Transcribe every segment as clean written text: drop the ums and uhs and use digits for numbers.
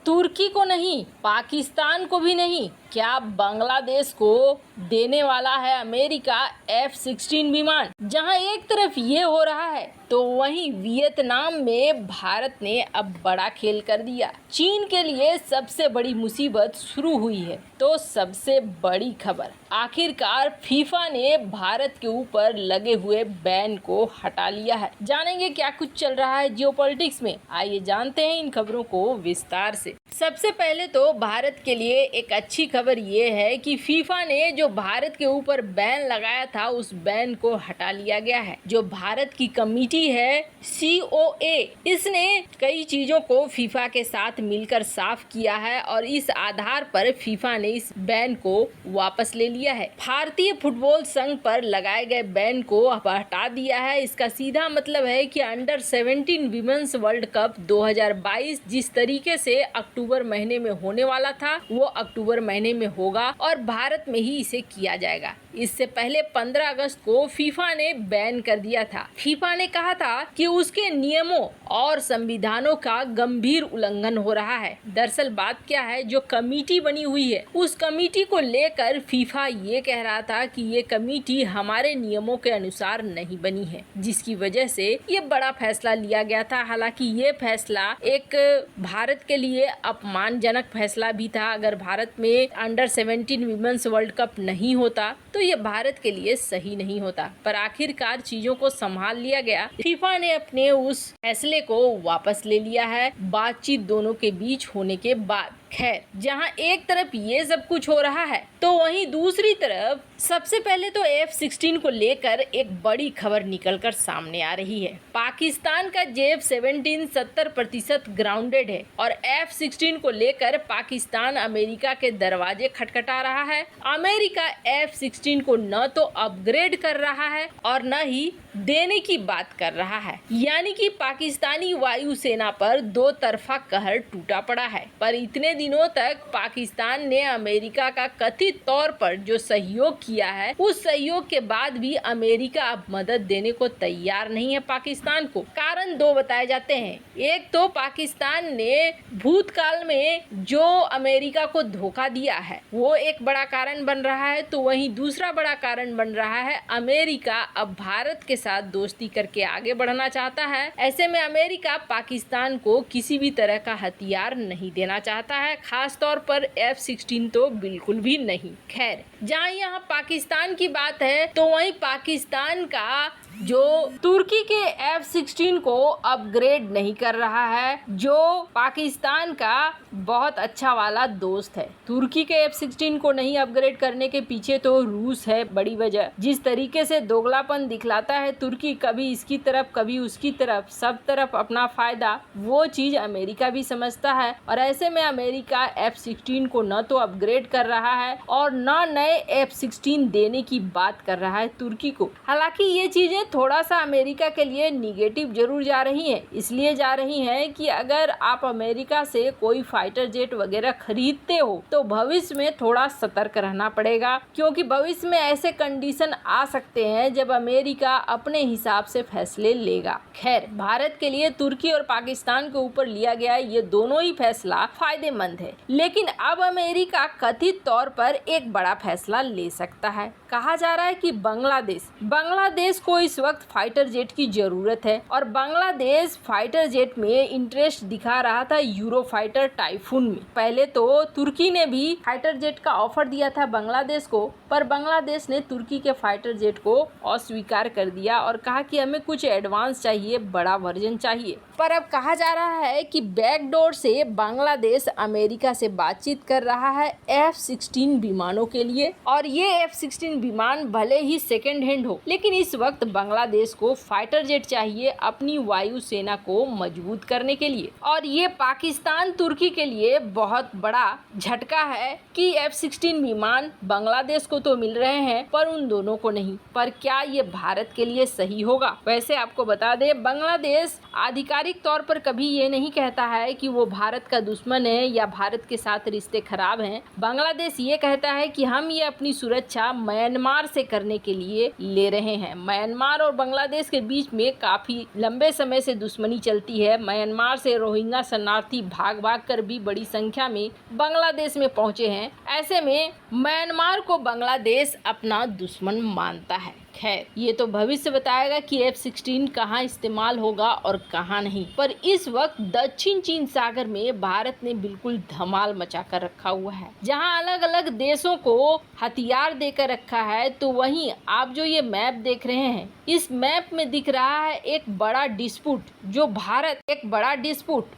तुर्की को नहीं, पाकिस्तान को भी नहीं, क्या बांग्लादेश को देने वाला है अमेरिका F-16 विमान। जहां एक तरफ ये हो रहा है तो वहीं वियतनाम में भारत ने अब बड़ा खेल कर दिया। चीन के लिए सबसे बड़ी मुसीबत शुरू हुई है। तो सबसे बड़ी खबर, आखिरकार फीफा ने भारत के ऊपर लगे हुए बैन को हटा लिया है। जानेंगे क्या कुछ चल रहा है जियोपॉलिटिक्स में, आइए जानते हैं इन खबरों को विस्तार से। सबसे पहले तो भारत के लिए एक अच्छी खबर ये है कि फीफा ने जो भारत के ऊपर बैन लगाया था उस बैन को हटा लिया गया है। जो भारत की कमेटी है COA, इसने कई चीजों को फीफा के साथ मिलकर साफ किया है और इस आधार पर फीफा ने इस बैन को वापस ले लिया है। भारतीय फुटबॉल संघ पर लगाए गए बैन को हटा दिया है। इसका सीधा मतलब है कि अंडर 17 विमेंस वर्ल्ड कप 2022 जिस तरीके से अक्टूबर महीने में होने वाला था वो अक्टूबर महीने में होगा और भारत में ही इसे किया जाएगा। इससे पहले 15 अगस्त को फीफा ने बैन कर दिया था। फीफा ने कहा था कि उसके नियमों और संविधानों का गंभीर उल्लंघन हो रहा है। दरअसल बात क्या है, जो कमेटी बनी हुई है उस कमेटी को लेकर फीफा ये कह रहा था कि ये कमेटी हमारे नियमों के अनुसार नहीं बनी है, जिसकी वजह से ये बड़ा फैसला लिया गया था। हालांकि ये फैसला एक भारत के लिए अपमानजनक फैसला भी था। अगर भारत में अंडर 17 विमेंस वर्ल्ड कप नहीं होता तो ये भारत के लिए सही नहीं होता, पर आखिरकार चीजों को संभाल लिया गया। फीफा ने अपने उस फैसले को वापस ले लिया है बातचीत दोनों के बीच होने के बाद। खैर, जहां एक तरफ ये सब कुछ हो रहा है तो वहीं दूसरी तरफ सबसे पहले तो F-16 को लेकर एक बड़ी खबर निकलकर सामने आ रही है। पाकिस्तान का F-17 70% ग्राउंडेड है और F-16 को लेकर पाकिस्तान अमेरिका के दरवाजे खटखटा रहा है। अमेरिका F-16 को न तो अपग्रेड कर रहा है और न ही देने की बात कर रहा है, यानी कि पाकिस्तानी वायुसेना पर दो तरफा कहर टूटा पड़ा है। पर इतने दिनों तक पाकिस्तान ने अमेरिका का कथित तौर पर जो सहयोग किया है उस सहयोग के बाद भी अमेरिका अब मदद देने को तैयार नहीं है पाकिस्तान को। कारण दो बताए जाते हैं। एक तो पाकिस्तान ने भूतकाल में जो अमेरिका को धोखा दिया है वो एक बड़ा कारण बन रहा है, तो वहीं दूसरा बड़ा कारण बन रहा है अमेरिका अब भारत के साथ दोस्ती करके आगे बढ़ना चाहता है। ऐसे में अमेरिका पाकिस्तान को किसी भी तरह का हथियार नहीं देना चाहता है, खास तौर पर F-16 तो बिल्कुल भी नहीं। खैर, जहाँ यहाँ पाकिस्तान की बात है तो वहीं पाकिस्तान का जो तुर्की के F-16 को अपग्रेड नहीं कर रहा है, जो पाकिस्तान का बहुत अच्छा वाला दोस्त है। तुर्की के F-16 को नहीं अपग्रेड करने के पीछे तो रूस है बड़ी वजह। जिस तरीके से दोगलापन दिखलाता है तुर्की, कभी इसकी तरफ कभी उसकी तरफ, सब तरफ अपना फायदा, वो चीज अमेरिका भी समझता है। और ऐसे में अमेरिका F-16 को न तो अपग्रेड कर रहा है और न नए F-16 देने की बात कर रहा है तुर्की को। हालांकि ये चीजें थोड़ा सा अमेरिका के लिए निगेटिव जरूर जा रही हैं। इसलिए जा रही हैं कि अगर आप अमेरिका से कोई फाइटर जेट वगैरह खरीदते हो तो भविष्य में थोड़ा सतर्क रहना पड़ेगा, क्योंकि भविष्य में ऐसे कंडीशन आ सकते हैं जब अमेरिका अपने हिसाब से फैसले लेगा। खैर, भारत के लिए तुर्की और पाकिस्तान के ऊपर लिया गया ये दोनों ही फैसला फायदेमंद है, लेकिन अब अमेरिका कथित तौर पर एक बड़ा फैसला ले सकता है। कहा जा रहा है कि बांग्लादेश को इस वक्त फाइटर जेट की जरूरत है और बांग्लादेश फाइटर जेट में इंटरेस्ट दिखा रहा था यूरो फाइटर टाइफून में। पहले तो तुर्की ने भी फाइटर जेट का ऑफर दिया था बांग्लादेश को, पर बांग्लादेश ने तुर्की के फाइटर जेट को अस्वीकार कर दिया और कहा कि हमें कुछ एडवांस चाहिए, बड़ा वर्जन चाहिए। पर अब कहा जा रहा है कि बैकडोर से बांग्लादेश अमेरिका से बातचीत कर रहा है F-16 विमानों के लिए, और ये F-16 विमान भले ही सेकेंड हैंड हो, लेकिन इस वक्त बांग्लादेश को फाइटर जेट चाहिए अपनी वायुसेना को मजबूत करने के लिए। और ये पाकिस्तान तुर्की के लिए बहुत बड़ा झटका है कि F-16 विमान बांग्लादेश को तो मिल रहे हैं पर उन दोनों को नहीं। पर क्या ये भारत के लिए सही होगा? वैसे आपको बता दें, बांग्लादेश आधिकारिक तौर पर कभी ये नहीं कहता है कि वो भारत का दुश्मन है या भारत के साथ रिश्ते खराब हैं। बांग्लादेश ये कहता है कि हम ये अपनी सुरक्षा म्यांमार से करने के लिए ले रहे हैं। म्यांमार म्यांमार और बांग्लादेश के बीच में काफी लंबे समय से दुश्मनी चलती है। म्यांमार से रोहिंग्या शरणार्थी भाग कर भी बड़ी संख्या में बांग्लादेश में पहुंचे हैं। ऐसे में म्यांमार को बांग्लादेश अपना दुश्मन मानता है। खैर, ये तो भविष्य बताएगा कि F-16 कहाँ इस्तेमाल होगा और कहाँ नहीं। पर इस वक्त दक्षिण चीन सागर में भारत ने बिल्कुल धमाल मचा कर रखा हुआ है। जहाँ अलग अलग देशों को हथियार देकर रखा है, तो वहीं आप जो ये मैप देख रहे हैं, इस मैप में दिख रहा है एक बड़ा डिस्प्यूट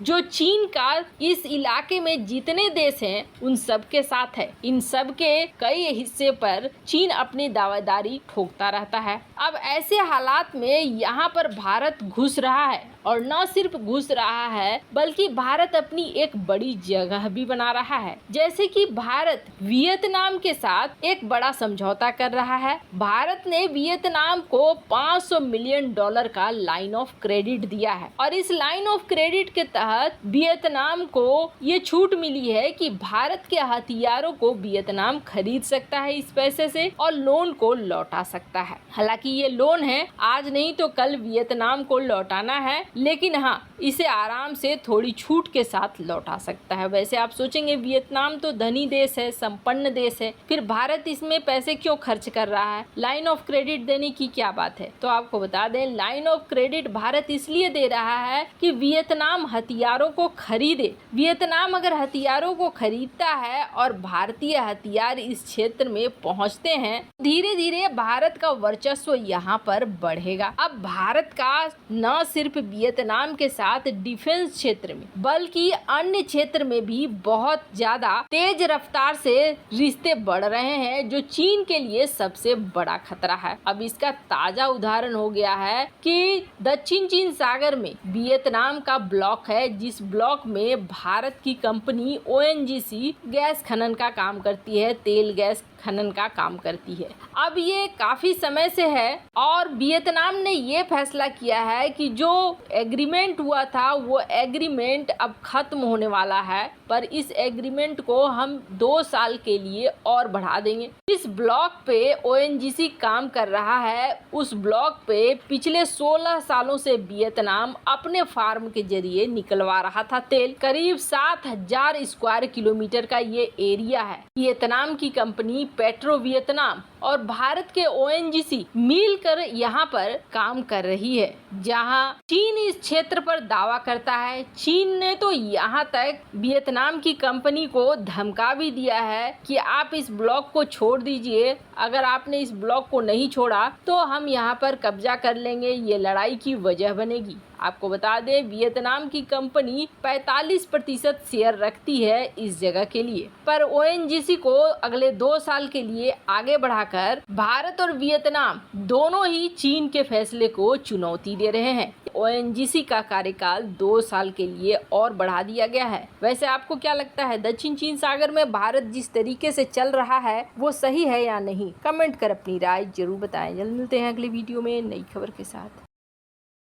जो चीन का इस इलाके में जितने देश हैं उन सब के साथ है। इन सब के कई हिस्से पर चीन अपनी दावेदारी ठोकता रहता है। अब ऐसे हालात में यहाँ पर भारत घुस रहा है, और न सिर्फ घुस रहा है बल्कि भारत अपनी एक बड़ी जगह भी बना रहा है। जैसे कि भारत वियतनाम के साथ एक बड़ा समझौता कर रहा है। भारत ने वियतनाम को $500 मिलियन का लाइन ऑफ क्रेडिट दिया है, और इस लाइन ऑफ क्रेडिट के तहत वियतनाम को ये छूट मिली है कि भारत के हथियारों को वियतनाम खरीद सकता है इस पैसे से, और लोन को लौटा सकता है। हालांकि ये लोन है, आज नहीं तो कल वियतनाम को लौटाना है, लेकिन हाँ, इसे आराम से थोड़ी छूट के साथ लौटा सकता है। वैसे आप सोचेंगे वियतनाम तो धनी देश है, संपन्न देश है, फिर भारत इसमें पैसे क्यों खर्च कर रहा है? लाइन ऑफ क्रेडिट देने की क्या बात है? तो आपको बता दें, लाइन ऑफ क्रेडिट भारत इसलिए दे रहा है कि वियतनाम हथियारों को खरीदे। वियतनाम अगर हथियारों को खरीदता है और भारतीय हथियार इस क्षेत्र में पहुंचते हैं, धीरे धीरे भारत का वर्चस्व यहाँ पर बढ़ेगा। अब भारत का न सिर्फ वियतनाम के साथ डिफेंस क्षेत्र में बल्कि अन्य क्षेत्र में भी बहुत ज्यादा तेज रफ्तार से रिश्ते बढ़ रहे हैं, जो चीन के लिए सबसे बड़ा खतरा है। अब इसका ताजा उदाहरण हो गया है कि दक्षिण चीन सागर में वियतनाम का ब्लॉक है, जिस ब्लॉक में भारत की कंपनी ONGC गैस खनन का काम करती है, तेल गैस खनन का काम करती है। अब ये काफी समय से है, और वियतनाम ने ये फैसला किया है कि जो एग्रीमेंट हुआ था वो एग्रीमेंट अब खत्म होने वाला है, पर इस एग्रीमेंट को हम 2 साल के लिए और बढ़ा देंगे। इस ब्लॉक पे ONGC काम कर रहा है। उस ब्लॉक पे पिछले 16 सालों से वियतनाम अपने फार्म के जरिए निकलवा रहा था तेल। करीब 7000 स्क्वायर किलोमीटर का ये एरिया है। वियतनाम की कंपनी पेट्रो वियतनाम और भारत के ONGC मिलकर यहाँ पर काम कर रही है। जहाँ चीन इस क्षेत्र पर दावा करता है, चीन ने तो यहाँ तक वियतनाम की कंपनी को धमका भी दिया है कि आप इस ब्लॉक को छोड़ दीजिए, अगर आपने इस ब्लॉक को नहीं छोड़ा तो हम यहाँ पर कब्जा कर लेंगे, ये लड़ाई की वजह बनेगी। आपको बता दें, वियतनाम की कंपनी 45% शेयर रखती है इस जगह के लिए, पर ONGC को अगले 2 साल के लिए आगे बढ़ाकर भारत और वियतनाम दोनों ही चीन के फैसले को चुनौती दे रहे हैं। ONGC का कार्यकाल 2 साल के लिए और बढ़ा दिया गया है। वैसे आपको क्या लगता है, दक्षिण चीन सागर में भारत जिस तरीके से चल रहा है वो सही है या नहीं? कमेंट कर अपनी राय जरूर बताएं। जल्द मिलते हैं अगली वीडियो में नई खबर के साथ।